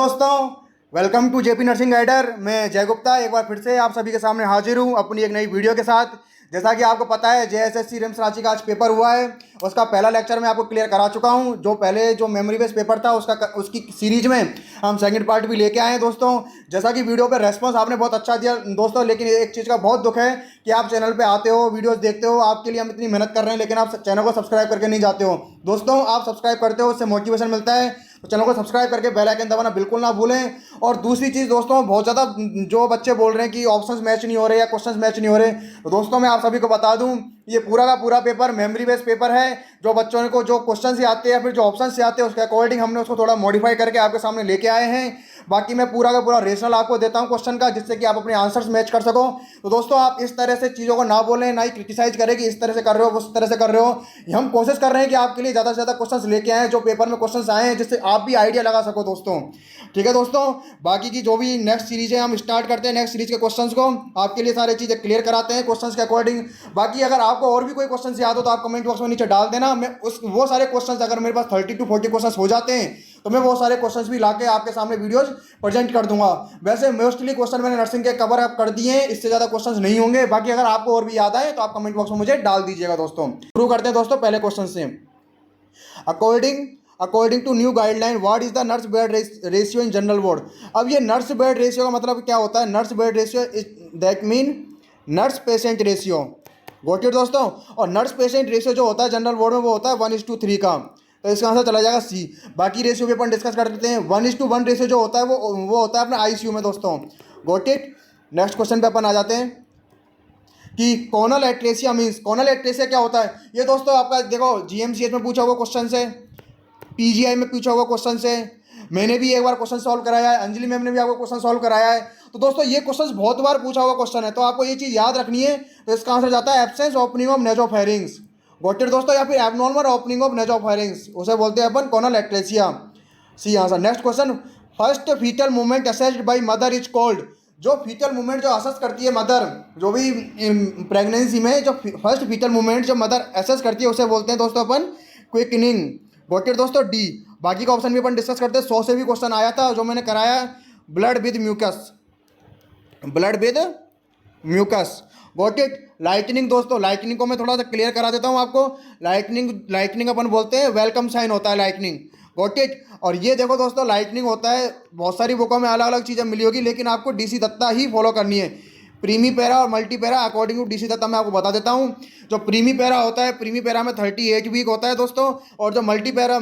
दोस्तों, welcome to JP nursing guider. मैं जय गुप्ता एक बार फिर से आप सभी के सामने हाजिर हूँ अपनी एक नई वीडियो के साथ। जैसा कि आपको पता है, जेएसएससी रिम्स रांची का आज पेपर हुआ है। उसका पहला लेक्चर मैं आपको क्लियर करा चुका हूँ। जो पहले जो मेमोरी बेस्ड पेपर था उसकी सीरीज में हम सेकंड पार्ट भी लेके आए हैं दोस्तों। जैसा कि वीडियो पे रेस्पॉन्स आपने बहुत अच्छा दिया दोस्तों, लेकिन एक चीज़ का बहुत दुख है कि आप चैनल पे आते हो, वीडियोस देखते हो, आपके लिए हम इतनी मेहनत कर रहे हैं, लेकिन आप चैनल को सब्सक्राइब करके नहीं जाते हो। दोस्तों, आप सब्सक्राइब करते हो, उससे मोटिवेशन मिलता है। तो चैनल को सब्सक्राइब करके बेल आइकन दबाना बिल्कुल ना भूलें। और दूसरी चीज़ दोस्तों, बहुत ज़्यादा जो बच्चे बोल रहे हैं कि ऑप्शंस मैच नहीं हो रहे या क्वेश्चंस मैच नहीं हो रहे, तो दोस्तों मैं आप सभी को बता दूं, ये पूरा का पूरा पेपर मेमोरी बेस्ड पेपर है। जो बच्चों को जो क्वेश्चन से आते हैं या फिर जो ऑप्शन से आते हैं, उसके अकॉर्डिंग हमने उसको थोड़ा मॉडिफाई करके आपके सामने लेके आए हैं। बाकी मैं पूरा का पूरा रेशनल आपको देता हूं क्वेश्चन का, जिससे कि आप अपने आंसर्स मैच कर सको। तो दोस्तों, आप इस तरह से चीज़ों को ना बोलें, ना ही क्रिटिसाइज करें कि इस तरह से कर रहे हो, उस तरह से कर रहे हो। हम कोशिश कर रहे हैं कि आपके लिए ज़्यादा से ज़्यादा क्वेश्चंस लेके आए जो पेपर में क्वेश्चंस आए हैं, जिससे आप भी आइडिया लगा सको दोस्तों। ठीक है दोस्तों, बाकी की जो भी नेक्स्ट सीरीज है हम स्टार्ट करते हैं। नेक्स्ट सीरीज के क्वेश्चंस को आपके लिए सारी चीज़ें क्लियर कराते हैं क्वेश्चंस के अकॉर्डिंग। बाकी अगर आपको और भी कोई क्वेश्चन याद हो तो आप कमेंट बॉक्स में नीचे डाल देना। मैं वो सारे क्वेश्चंस, अगर मेरे पास 30 to 40 क्वेश्चंस हो जाते हैं, तो मैं वो सारे क्वेश्चंस भी लाके आपके सामने वीडियोस प्रेजेंट कर दूंगा। वैसे मोस्टली क्वेश्चन मैंने नर्सिंग के कवर अप कर दिए हैं, इससे ज़्यादा क्वेश्चंस नहीं होंगे। बाकी अगर आपको और भी याद आए तो आप कमेंट बॉक्स में मुझे डाल दीजिएगा दोस्तों। शुरू करते हैं दोस्तों पहले क्वेश्चन से। According to new guideline, what is the nurse bed ratio in general ward. अब ये नर्स बेड रेशियो का मतलब क्या होता है? Nurse bed ratio that mean nurse patient ratio. Got it दोस्तों। और नर्स पेशेंट रेशियो जो होता है जनरल वार्ड में, वो होता है 1:3 का। तो इसका आंसर चला जाएगा सी। बाकी रेशियो भी अपन डिस्कस कर लेते हैं। 1:1 रेशियो जो होता है वो होता है अपने आईसीयू में दोस्तों। Got it. नेक्स्ट क्वेश्चन पे अपन आ जाते हैं कि Cornell atresia means. Cornell atresia क्या होता है? ये दोस्तों आपका देखो, जीएमसीएच में पूछा हुआ क्वेश्चन से, पीजीआई में पूछा हुआ क्वेश्चन से, मैंने भी एक बार क्वेश्चन सॉल्व कराया है, अंजलि मैम ने भी आपको क्वेश्चन सॉल्व कराया है। तो दोस्तों ये क्वेश्चन बहुत बार पूछा हुआ क्वेश्चन है, तो आपको ये चीज़ याद रखनी है। तो इसका आंसर जाता है absence opening of nasopharynx. Got it दोस्तों। या फिर एबनॉर्मल ओपनिंग ऑफ नेजोफेरिंग्स, उसे बोलते हैं अपन choanal atresia. C answer. Next question, first fetal movement assessed by mother is called. जो फीटल मूवमेंट जो असेस करती है मदर, जो भी प्रेगनेंसी में जो फर्स्ट फीटल मूवमेंट जो मदर असेस करती है, उसे बोलते हैं दोस्तों अपन क्विकनिंग। गॉट इट दोस्तों, डी। बाकी का ऑप्शन भी अपन डिस्कस करते हैं। 100 से भी क्वेश्चन आया था जो मैंने कराया, blood with mucus. Blood with mucus. Got it. Lightning दोस्तों, लाइटनिंग को मैं थोड़ा सा क्लियर करा देता हूँ आपको। लाइटनिंग अपन बोलते हैं वेलकम साइन होता है लाइटनिंग। Got it. और ये देखो दोस्तों, लाइटनिंग होता है, बहुत सारी बुकों में अलग अलग चीज़ें मिली होगी, लेकिन आपको डीसी दत्ता ही फॉलो करनी है। प्रीमी पैरा और multi para according to DC Dutta मैं आपको बता देता हूँ। जो प्रीमी पैरा होता है, प्रीमी पैरा में 38 वीक होता है दोस्तों। और जो मल्टी पैरा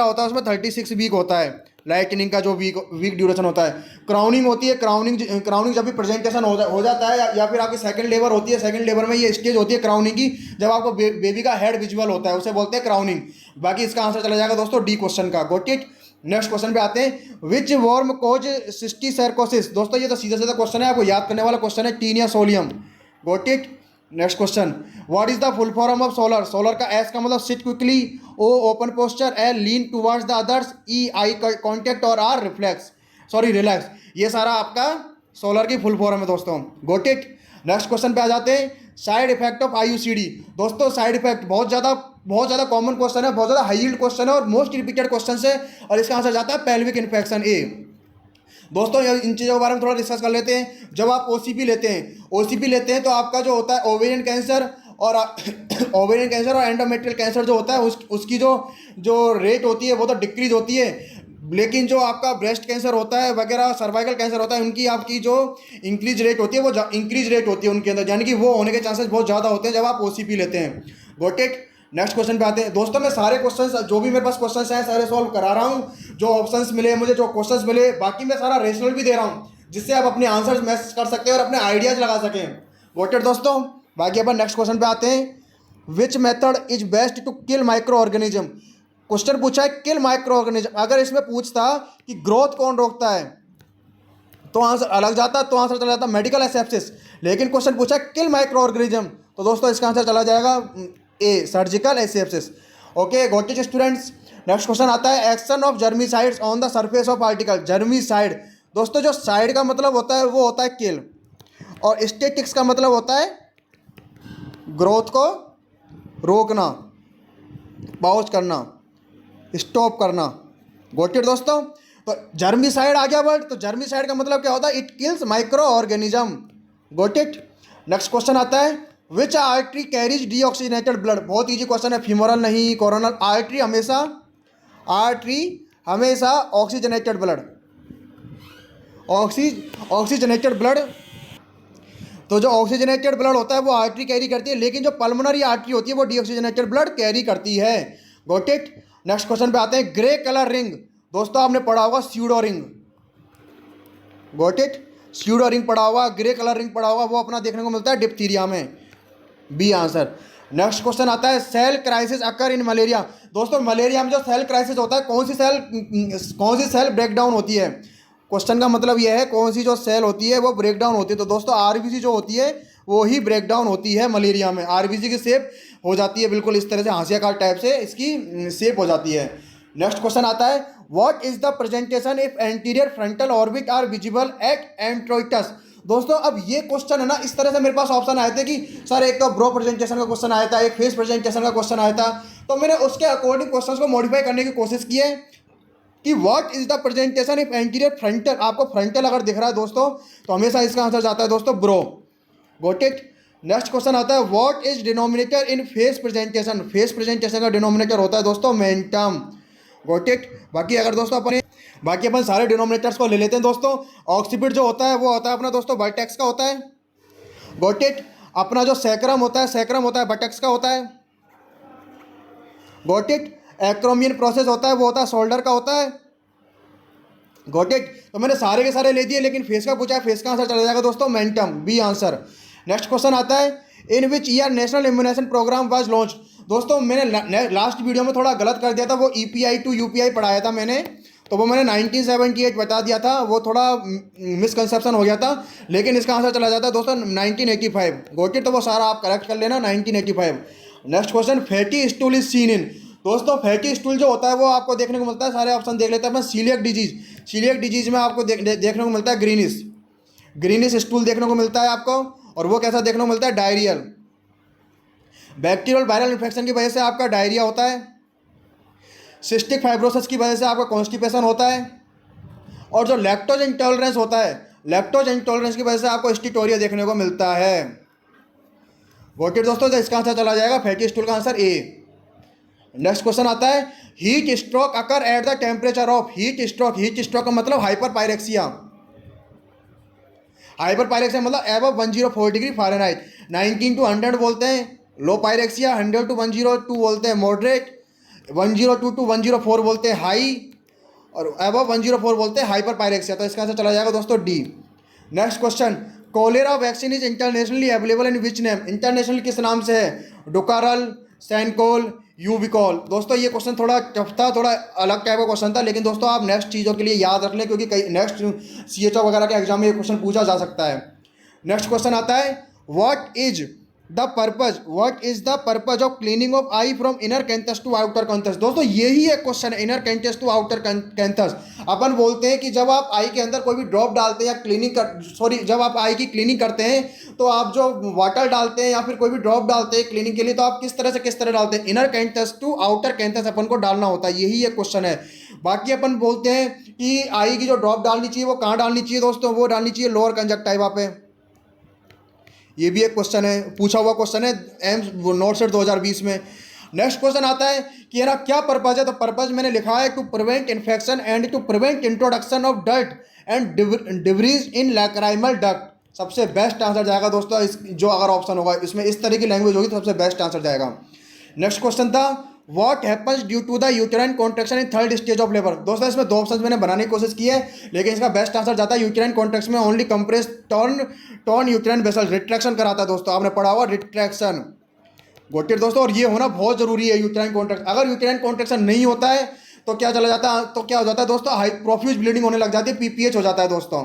होता है उसमें 36 वीक होता है। लाइटनिंग का जो वीक ड्यूरेशन होता है। क्राउनिंग होती है, क्राउनिंग जब भी प्रेजेंटेशन हो जाता है, या फिर आपकी सेकंड लेबर होती है। सेकंड लेबर में ये स्टेज होती है क्राउनिंग की, जब आपको बेबी का हेड विजुअल होता है, उसे बोलते हैं क्राउनिंग। बाकी इसका आंसर चला जाएगा दोस्तों डी क्वेश्चन का। Got it. नेक्स्ट क्वेश्चन पे आते हैं, विच वर्म कोज सिस्टिसर्कोसिस। दोस्तों ये तो सीधा सीधा क्वेश्चन है, आपको याद करने वाला क्वेश्चन है, taenia solium. Got it. Next question, what is the full form of SOLER. SOLER का एस का मतलब sit quickly, O open posture, L lean towards the others, E eye contact और आर रिलैक्स। ये सारा आपका solar की full form है दोस्तों। Got it. नेक्स्ट क्वेश्चन पे आ जाते हैं, साइड इफेक्ट ऑफ आईयूसीडी। दोस्तों साइड इफेक्ट बहुत ज़्यादा कॉमन क्वेश्चन है, बहुत ज़्यादा हाई यील्ड क्वेश्चन है और मोस्ट रिपीटेड क्वेश्चन है। और इसका आंसर जाता है पेल्विक इन्फेक्शन, ए। दोस्तों इन चीज़ों के बारे में थोड़ा डिस्कस कर लेते हैं। जब आप ओसीपी लेते हैं तो आपका जो होता है ओवेरियन कैंसर और एंडोमेट्रियल कैंसर जो होता है, उसकी जो रेट होती है वो तो डिक्रीज होती है। लेकिन जो आपका ब्रेस्ट कैंसर होता है वगैरह, सर्वाइकल कैंसर होता है, उनकी आपकी जो इंक्रीज रेट होती है वो इंक्रीज रेट होती है उनके अंदर, यानी कि वो होने के चांसेस बहुत ज़्यादा होते हैं जब आप ओसीपी लेते हैं। Got it. नेक्स्ट क्वेश्चन पे आते हैं दोस्तों। मैं सारे क्वेश्चंस जो भी मेरे पास क्वेश्चंस हैं सारे सॉल्व करा रहा हूँ। जो ऑप्शंस मिले मुझे, जो क्वेश्चंस मिले, बाकी मैं सारा रेशनल भी दे रहा हूँ, जिससे आप अपने आंसर्स मैच कर सकते हैं और अपने आइडियाज लगा सकें। गॉट इट दोस्तों। बाकी अपन नेक्स्ट क्वेश्चन पे आते हैं, which method is best to kill microorganism. Question पूछा है किल माइक्रो ऑर्गेनिज्म। अगर इसमें पूछता कि ग्रोथ कौन रोकता है तो आंसर अलग जाता, तो आंसर चला जाता मेडिकल एसेप्सिस। लेकिन क्वेश्चन पूछा है किल माइक्रो ऑर्गेनिज्म, तो दोस्तों इसका आंसर चला जाएगा A, surgical asepsis. Okay got it students. Next question आता है, action of germicides on the surface of particle. Germicide दोस्तों, जो साइड का मतलब होता है वो होता है किल, और स्टैटिक्स का मतलब होता है ग्रोथ को रोकना, पॉज करना, स्टॉप करना। गॉट इट दोस्तों। तो जर्मिसाइड आ गया वर्ड, तो जर्मिसाइड का मतलब क्या होता है, it kills micro organism. Got it. Next question आता है, विच आर्टरी कैरीज डीऑक्सीजनेटेड ब्लड। बहुत इजी क्वेश्चन है, फीमोरल नहीं, कोरोनल। आर्टरी हमेशा ऑक्सीजनेटेड ब्लड, ऑक्सीजनेटेड ब्लड। तो जो ऑक्सीजनेटेड ब्लड होता है वो आर्टरी कैरी करती है, लेकिन जो पल्मोनरी आर्टरी होती है वो डीऑक्सीजनेटेड ब्लड कैरी करती है। Got it. नेक्स्ट क्वेश्चन पे आते हैं, ग्रे कलर रिंग। दोस्तों आपने पढ़ा होगा pseudo ring. Got it. Pseudo ring पढ़ा होगा, ग्रे कलर रिंग पढ़ा होगा, वो अपना देखने को मिलता है डिप्थीरिया में। B answer. नेक्स्ट क्वेश्चन आता है, cell crisis occur in malaria. दोस्तों मलेरिया में जो सेल क्राइसिस होता है, कौन सी सेल ब्रेकडाउन होती है। क्वेश्चन का मतलब यह है कौन सी जो सेल होती है वो ब्रेकडाउन होती है। तो दोस्तों आरबीसी जो होती है वो ही ब्रेकडाउन होती है मलेरिया में। आरबीसी की शेप हो जाती है बिल्कुल इस तरह से, हाशियाकार टाइप से इसकी शेप हो जाती है। नेक्स्ट क्वेश्चन आता है, what is the presentation if anterior frontal orbit are visible at introitus. दोस्तों अब ये क्वेश्चन है ना, इस तरह से मेरे पास ऑप्शन आए थे कि सर एक तो ब्रो प्रेजेंटेशन का क्वेश्चन आया था, एक फेस प्रेजेंटेशन का क्वेश्चन आया था, तो मैंने उसके अकॉर्डिंग क्वेश्चंस को मॉडिफाई करने की कोशिश की है कि what is the presentation if anterior frontal. आपको फ्रंटल अगर दिख रहा है दोस्तों तो हमेशा इसका आंसर जाता है दोस्तों bro. Got it. Next question आता है, what is denominator in face presentation. Face presentation का डिनोमिनेटर होता है दोस्तों मेंटम। Got it. बाकी अपन सारे डिनोमिनेटर्स को ले लेते हैं दोस्तों। ऑक्सीपिड जो होता है वो होता है अपना दोस्तों वर्टेक्स का होता है। Got it. अपना जो सैक्रम होता है वर्टेक्स का होता है। Got it. एक्रोमियन प्रोसेस होता है वो होता है शोल्डर का होता है। Got it. तो मैंने सारे के सारे ले दिए, लेकिन फेस का पूछा है, फेस का आंसर चला जाएगा दोस्तों mentum. B answer. Next question आता है, in which year national immunisation programme was launch. दोस्तों मैंने लास्ट वीडियो में थोड़ा गलत कर दिया था, वो ईपीआई टू यूपीआई पढ़ाया था मैंने, तो वो मैंने 1978 बता दिया था, वो थोड़ा मिसकंसेप्शन हो गया था, लेकिन इसका आंसर चला जाता है दोस्तों 1985। Got it. तो वो सारा आप करेक्ट कर लेना 1985। Next question, fatty stool is seen in. दोस्तों फैटी स्टूल जो होता है वो आपको देखने को मिलता है, सारे ऑप्शन देख लेते हैं अपन। सीलियक डिजीज में आपको देखने को मिलता है ग्रीनिश स्टूल देखने को मिलता है आपको, और वो कैसा देखने को मिलता है, डायरियल। बैक्टीरियल वायरल इन्फेक्शन की वजह से आपका डायरिया होता है। सिस्टिक फाइब्रोसिस की वजह से आपका कॉन्स्टिपेशन होता है। और जो लैक्टोज इंटॉलरेंस होता है, लैक्टोज इंटॉलरेंस की वजह से आपको स्टीटोरिया देखने को मिलता है। गॉट इट दोस्तों। तो इसका आंसर चला जाएगा फैटी स्टूल का आंसर ए। नेक्स्ट क्वेश्चन आता है, heat stroke occur at the temperature of. Heat stroke का मतलब हाइपर पायरेक्सिया मतलब एबव 104 डिग्री फ़ारेनहाइट। 19 to 100 बोलते हैं लो पायरेक्सिया, 100 to 102 बोलते हैं मॉडरेट, 102 to 104 बोलते हैं हाई, और एबव 104 बोलते हैं हाइपर पायरेक्सिया। तो इसका आंसर चला जाएगा दोस्तों D. Next question, cholera vaccine is internationally available in which name. International किस नाम से है, डुकारल, सैनकोल, यूबिकॉल। दोस्तों ये क्वेश्चन थोड़ा टफ था, थोड़ा अलग टाइप का क्वेश्चन था, लेकिन दोस्तों आप नेक्स्ट चीज़ों के लिए याद रख लें, क्योंकि कई नेक्स्ट सीएचओ वगैरह के एग्जाम में ये क्वेश्चन पूछा जा सकता है। नेक्स्ट क्वेश्चन आता है, what is the purpose of cleaning of eye from inner canthus to outer canthus. दोस्तों यही एक क्वेश्चन है, inner canthus to outer canthus. अपन बोलते हैं कि जब आप आई के अंदर कोई भी ड्रॉप डालते हैं या जब आप आई की क्लीनिंग करते हैं तो आप जो वाटर डालते हैं या फिर कोई भी ड्रॉप डालते हैं क्लीनिंग के लिए, तो आप किस तरह डालते हैं, inner canthus to outer canthus अपन को डालना होता है, यही एक क्वेश्चन है। बाकी अपन बोलते हैं कि आई की जो ड्रॉप डालनी चाहिए वो कहाँ डालनी चाहिए दोस्तों, वो डालनी चाहिए लोअर कंजक्टिवा पे। ये भी एक क्वेश्चन है, पूछा हुआ क्वेश्चन है एम्स नोट सेट 2020 में। नेक्स्ट क्वेश्चन आता है कि है ना क्या पर्पज है, तो पर्पज मैंने लिखा है to prevent infection and to prevent introduction of dirt and debris in lacrimal duct. सबसे बेस्ट आंसर जाएगा दोस्तों जो अगर ऑप्शन होगा इसमें इस तरह की लैंग्वेज होगी तो सबसे बेस्ट आंसर जाएगा। नेक्स्ट क्वेश्चन था, what happens due to the uterine contraction in third stage of labour. दोस्तों इसमें दो ऑप्शन मैंने बनाने की कोशिश की है, लेकिन इसका बेस्ट आंसर जाता है यूटेराइन कॉन्ट्रैक्शन में only compress torn uterine vessel retraction कराता है। दोस्तों आपने पढ़ा हुआ रिट्रैक्शन। गोटेड दोस्तों, और ये होना बहुत जरूरी है यूटेराइन कॉन्ट्रैक्शन। अगर यूटेराइन कॉन्ट्रैक्शन नहीं होता है तो क्या हो जाता है दोस्तों, हाई प्रोफ्यूज ब्लीडिंग होने लग जाती है, पीपीएच हो जाता है दोस्तों।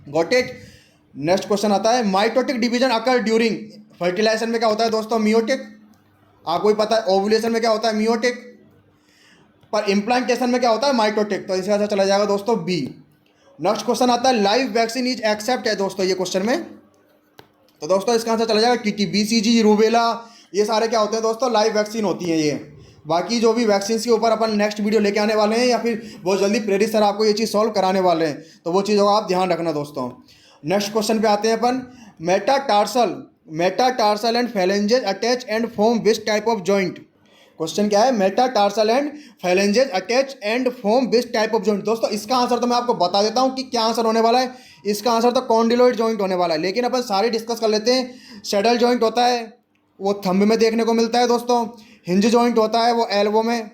गोटेड। नेक्स्ट क्वेश्चन आता है, mitotic division occur during. Fertilization में क्या होता है दोस्तों, मियोटिक। आपको ही पता है ओव्यूलेशन में क्या होता है, मियोटिक, पर इम्प्लांटेशन में क्या होता है, माइटोटिक। तो इसका आंसर चला जाएगा दोस्तों बी। नेक्स्ट क्वेश्चन आता है, लाइव वैक्सीन इज एक्सेप्ट है दोस्तों ये क्वेश्चन में, तो दोस्तों इसका आंसर चला जाएगा टीटी। बीसीजी, रूबेला, ये सारे क्या होते हैं दोस्तों, लाइव वैक्सीन होती हैं ये। बाकी जो भी वैक्सीन के ऊपर अपन नेक्स्ट वीडियो लेके आने वाले हैं या फिर बहुत जल्दी प्रेरित सर आपको ये चीज़ सॉल्व कराने वाले हैं, तो वो चीज़ों का आप ध्यान रखना दोस्तों। नेक्स्ट क्वेश्चन पे आते हैं अपन। Metatarsal and phalanges attach and form which type of joint. Question क्या है, metatarsal and phalanges attach and form which type of joint. दोस्तों इसका आंसर तो मैं आपको बता देता हूँ कि क्या आंसर होने वाला है। इसका आंसर तो कॉन्डिलॉइड जॉइंट होने वाला है, लेकिन अपन सारे डिस्कस कर लेते हैं। सैडल जॉइंट होता है वो थंब में देखने को मिलता है दोस्तों। हिंज जॉइंट होता है वो एल्बो में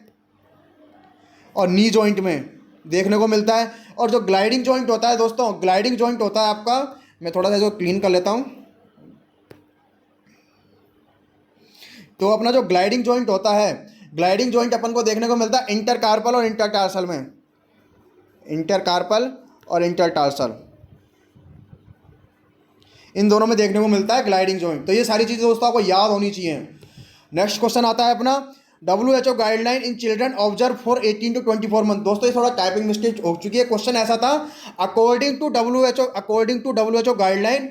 और नी जॉइंट में देखने को मिलता है। और जो ग्लाइडिंग जॉइंट होता है दोस्तों, ग्लाइडिंग जॉइंट होता है आपका, मैं थोड़ा सा जो क्लीन कर लेता हूँ, तो अपना जो ग्लाइडिंग जॉइंट होता है, ग्लाइडिंग जॉइंट अपन को देखने को मिलता है इंटरकार्पल और इंटरटार्सल में। इंटरकार्पल और इंटरटार्सल इन दोनों में देखने को मिलता है ग्लाइडिंग जॉइंट। तो ये सारी चीज़ें दोस्तों आपको याद होनी चाहिए। नेक्स्ट क्वेश्चन आता है अपना, WHO guideline in children observe for 18 to 24 month. दोस्तों ये थोड़ा टाइपिंग मिस्टेक हो चुकी है। क्वेश्चन ऐसा था, according to WHO guideline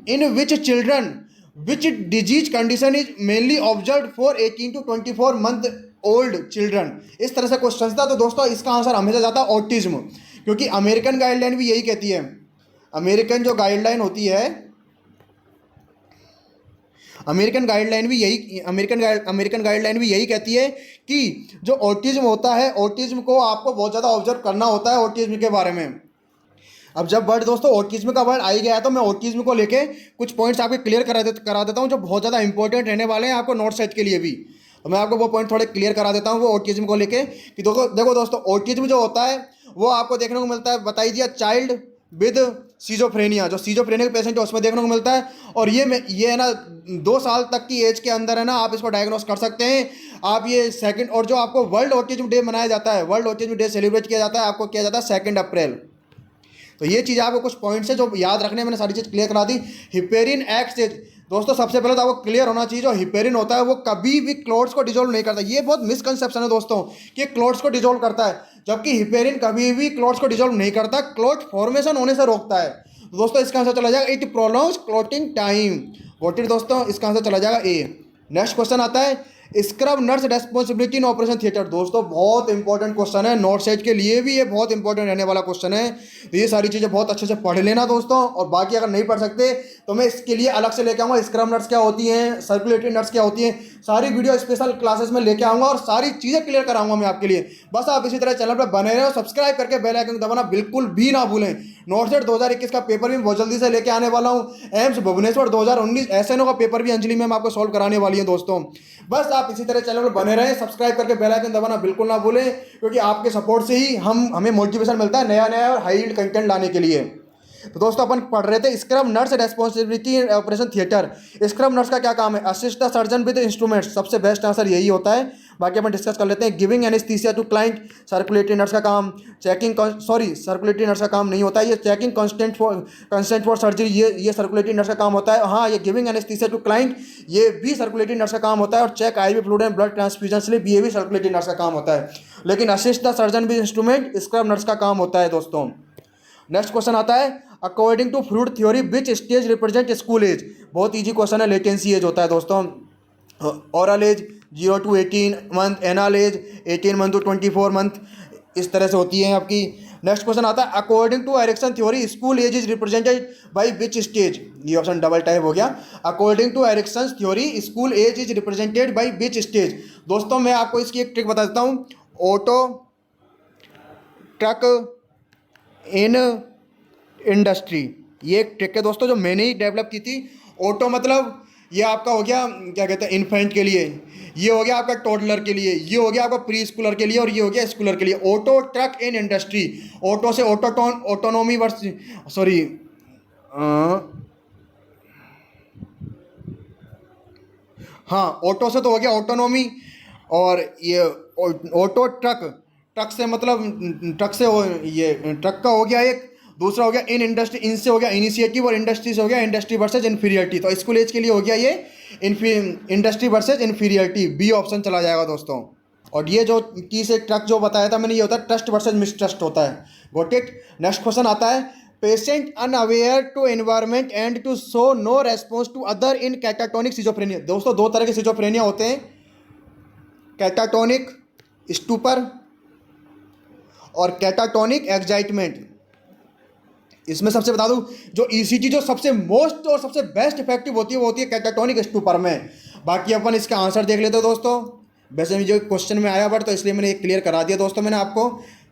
in which children which disease condition is mainly observe for 18 to 24 month old children. इस तरह से क्वेश्चन था। तो दोस्तों इसका आंसर हमेशा जाता है ऑटिज्म, क्योंकि अमेरिकन गाइडलाइन भी यही कहती है। अमेरिकन जो गाइडलाइन होती है, अमेरिकन गाइडलाइन भी यही कहती है कि जो ऑटिज्म होता है, ऑटिज्म को आपको बहुत ज़्यादा ऑब्जर्व करना होता है ऑटिज्म के बारे में। अब जब वर्ड दोस्तों ऑटिज्म का वर्ड आ ही गया है, तो मैं ऑटिज्म को लेके कुछ पॉइंट्स आपके क्लियर करा देता हूँ जो बहुत ज़्यादा इंपॉर्टेंट रहने वाले हैं आपको नोट सेट के लिए भी। तो मैं आपको वो पॉइंट थोड़े क्लियर करा देता हूँ वो ऑटिज्म को लेके कि देखो दोस्तों, ऑटिज्म जो होता है वो आपको देखने को मिलता है, बताई दिया, चाइल्ड विद सीजोफ्रेनिया, जो सीजोफ्रेनिया के पेशेंट है उसमें देखने को मिलता है। और ये है ना 2 साल तक की एज के अंदर है ना आप इसको डायग्नोस कर सकते हैं आप। ये सेकंड, और जो आपको वर्ल्ड ऑटिज्म डे मनाया जाता है, वर्ल्ड ऑटिज्म डे सेलिब्रेट किया जाता है, आपको किया जाता है 2 अप्रैल। तो ये चीज़ आपको कुछ पॉइंट्स है जो याद रखने, मैंने सारी चीज़ क्लियर करा दी। हिपेरिन एक्ट से दोस्तों सबसे पहले तो आपको क्लियर होना चाहिए, जो हिपेरिन होता है वो कभी भी क्लोट्स को डिजोल्व नहीं करता। ये बहुत मिसकंसेप्शन है दोस्तों कि क्लोट्स को डिजोल्व करता है, जबकि हिपेरिन कभी भी क्लोट्स को डिजोल्व नहीं करता, क्लोट फॉर्मेशन होने से रोकता है। तो दोस्तों इसका आंसर चला जाएगा it prolongs clotting time. What it दोस्तों, इसका आंसर चला जाएगा ए। नेक्स्ट क्वेश्चन आता है, scrub nurse responsibility in operation theatre. दोस्तों बहुत इंपॉर्टेंट क्वेश्चन है, नोट सेट के लिए भी ये बहुत इंपॉर्टेंट रहने वाला क्वेश्चन है। तो ये सारी चीज़ें बहुत अच्छे से पढ़ लेना दोस्तों, और बाकी अगर नहीं पढ़ सकते तो मैं इसके लिए अलग से लेके आऊँगा। स्क्रब नर्स क्या होती हैं, सर्कुलेटरी नर्स क्या होती हैं, सारी वीडियो स्पेशल क्लासेस में लेके आऊँगा और सारी चीज़ें क्लियर कराऊंगा मैं आपके लिए। बस आप इसी तरह चैनल पर बने रहे हो, सब्सक्राइब करके बेल आइकन दबाना बिल्कुल भी ना भूलें। नोट सेट 2021 का पेपर भी बहुत जल्दी से लेके आने वाला हूँ। एम्स भुवनेश्वर 2019 SNO का पेपर भी अंजलि मैम आपको सॉल्व कराने वाली है दोस्तों। बस आप इसी तरह चैनल पर बने रहें, सब्सक्राइब करके बेल आइकन दबाना बिल्कुल ना भूलें, क्योंकि आपके सपोर्ट से ही हमें मोटिवेशन मिलता है नया और हाई यील्ड कंटेंट लाने के लिए। तो दोस्तों अपन पढ़ रहे थे scrub nurse responsibility in operation theatre. Scrub nurse का क्या काम है, assist the surgeon with instruments. सबसे बेस्ट आंसर यही होता है। बाकी अपन डिस्कस कर लेते हैं। Giving anaesthesia to client, circulatory nurse का काम। सर्कुलेटरी नर्स का काम नहीं होता है ये। चेकिंग कंसेंट फॉर सर्जरी, ये सर्कुलेटरी नर्स का काम होता है। हाँ, ये गिविंग एनेस्थीसिया टू क्लाइंट ये भी सर्कुलेटरी नर्स का काम होता है। और check IV fluid and blood transfusion slip ये भी सर्कुलेटरी नर्स का काम होता है। लेकिन assist the surgeon with instrument scrub nurse का काम होता है दोस्तों। नेक्स्ट क्वेश्चन आता है, according to Freud theory which stage represent school age. बहुत इजी क्वेश्चन है, लेटेंसी एज होता है दोस्तों। Oral age 0 to 18 month, anal age 18 month to 24 month, इस तरह से होती है आपकी। नेक्स्ट क्वेश्चन आता है, according to Erikson theory school age is represented by which stage. ये ऑप्शन डबल टाइप हो गया। According to Erikson theory school age is represented by which stage. दोस्तों मैं आपको इसकी एक ट्रिक बता देता हूँ। ऑटो ट्रक इन इंडस्ट्री, ये एक ट्रिक है दोस्तों जो मैंने ही डेवलप की थी। ऑटो मतलब ये आपका हो गया क्या कहते हैं इन्फेंट के लिए, ये हो गया आपका टोडलर के लिए, ये हो गया आपका प्री स्कूलर के लिए, और ये हो गया स्कूलर के लिए। Auto truck in industry, auto से ऑटोनॉमी वर्स सॉरी हाँ, ऑटो से तो हो गया ऑटोनॉमी, और ये ऑटो ट्रक से मतलब ट्रक से ये ट्रक का हो गया एक। दूसरा हो गया इन इंडस्ट्री, इनसे हो गया इनिशिएटिव, और इंडस्ट्री से हो गया इंडस्ट्री वर्सेज इन्फीरियरिटी। तो स्कूल एज के लिए हो गया ये industry versus inferiority, B option चला जाएगा दोस्तों। और ये जो की से ट्रक जो बताया था मैंने, ये होता है ट्रस्ट वर्सेज मिसट्रस्ट होता है। Got it. नेक्स्ट क्वेश्चन आता है, patient unaware to environment and to show no response to other in catatonic schizophrenia. दोस्तों 2 तरह के सिजोफ्रेनिया होते हैं, कैटाटोनिक स्टूपर और कैटाटोनिक एक्साइटमेंट। इसमें सबसे बता दूं, जो ईसीजी जो सबसे मोस्ट और सबसे बेस्ट इफेक्टिव होती है वो होती है कैटाटोनिक स्टूपर में। बाकी अपन इसका आंसर देख लेते हैं दोस्तों। वैसे मुझे क्वेश्चन में आया बट तो इसलिए मैंने क्लियर करा दिया दोस्तों मैंने आपको।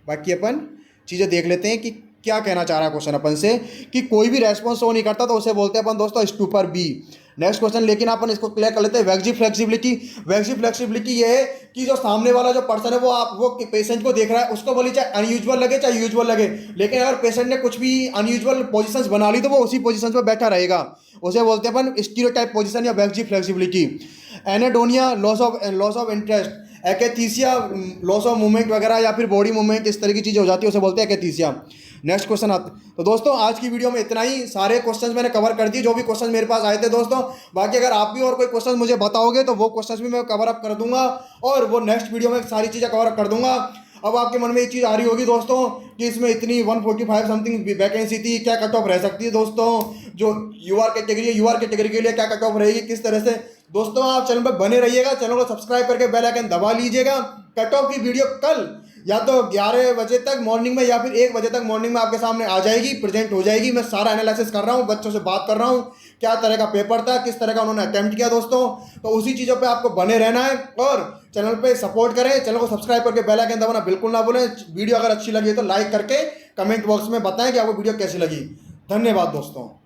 बाकी अपन चीज़ें देख लेते हैं कि क्या कहना चाह रहा है क्वेश्चन अपन से, कि कोई भी रेस्पॉन्स शो नहीं करता तो उसे बोलते हैं अपन दोस्तों स्टूपर बी। नेक्स्ट क्वेश्चन लेकिन अपन इसको क्लियर कर लेते हैं। Waxy flexibility. वैक्सी फ्लेक्सिबिलिटी ये है कि जो सामने वाला जो पर्सन है वो पेशेंट को देख रहा है, उसको बोली चाहे अनयूजुअल लगे चाहे यूजुअल लगे, लेकिन अगर पेशेंट ने कुछ भी अनयूजुअल पोजीशंस बना ली तो वो उसी पोजीशन पर बैठा रहेगा, उसे बोलते हैं अपन स्टीरियोटाइप पोजीशन या waxy flexibility. Anhedonia loss of interest, akathisia loss of movement वगैरह या फिर बॉडी मूवमेंट इस तरह की चीज़ें हो जाती है, उसे बोलते हैं एकैथीसिया। नेक्स्ट क्वेश्चन आता। तो दोस्तों आज की वीडियो में इतना ही, सारे क्वेश्चंस मैंने कवर कर दिए जो भी क्वेश्चन मेरे पास आए थे दोस्तों। बाकी अगर आप भी और कोई क्वेश्चन मुझे बताओगे तो वो क्वेश्चंस भी मैं कवर अप कर दूंगा और वो नेक्स्ट वीडियो में सारी चीज़ें कवर अप कर दूंगा। अब आपके मन में एक चीज़ आ रही होगी दोस्तों कि इसमें इतनी 145 समथिंग वैकेंसी थी, क्या कट ऑफ रह सकती है दोस्तों, जो यूआर कैटेगरी के लिए क्या कट ऑफ रहेगी, किस तरह से। दोस्तों आप चैनल पर बने रहिएगा, चैनल को सब्सक्राइब करके बेल आइकन दबा लीजिएगा। कट ऑफ की वीडियो कल या तो 11 बजे तक मॉर्निंग में या फिर 1 बजे तक मॉर्निंग में आपके सामने आ जाएगी, प्रेजेंट हो जाएगी। मैं सारा एनालिसिस कर रहा हूँ, बच्चों से बात कर रहा हूँ, क्या तरह का पेपर था, किस तरह का उन्होंने अटेम्प्ट किया दोस्तों। तो उसी चीज़ों पे आपको बने रहना है और चैनल पे सपोर्ट करें। चैनल को सब्सक्राइब करके बेल आइकन दबाना बिल्कुल ना भूलें। वीडियो अगर अच्छी लगी तो लाइक करके कमेंट बॉक्स में बताएं कि आपको वीडियो कैसी लगी। धन्यवाद दोस्तों।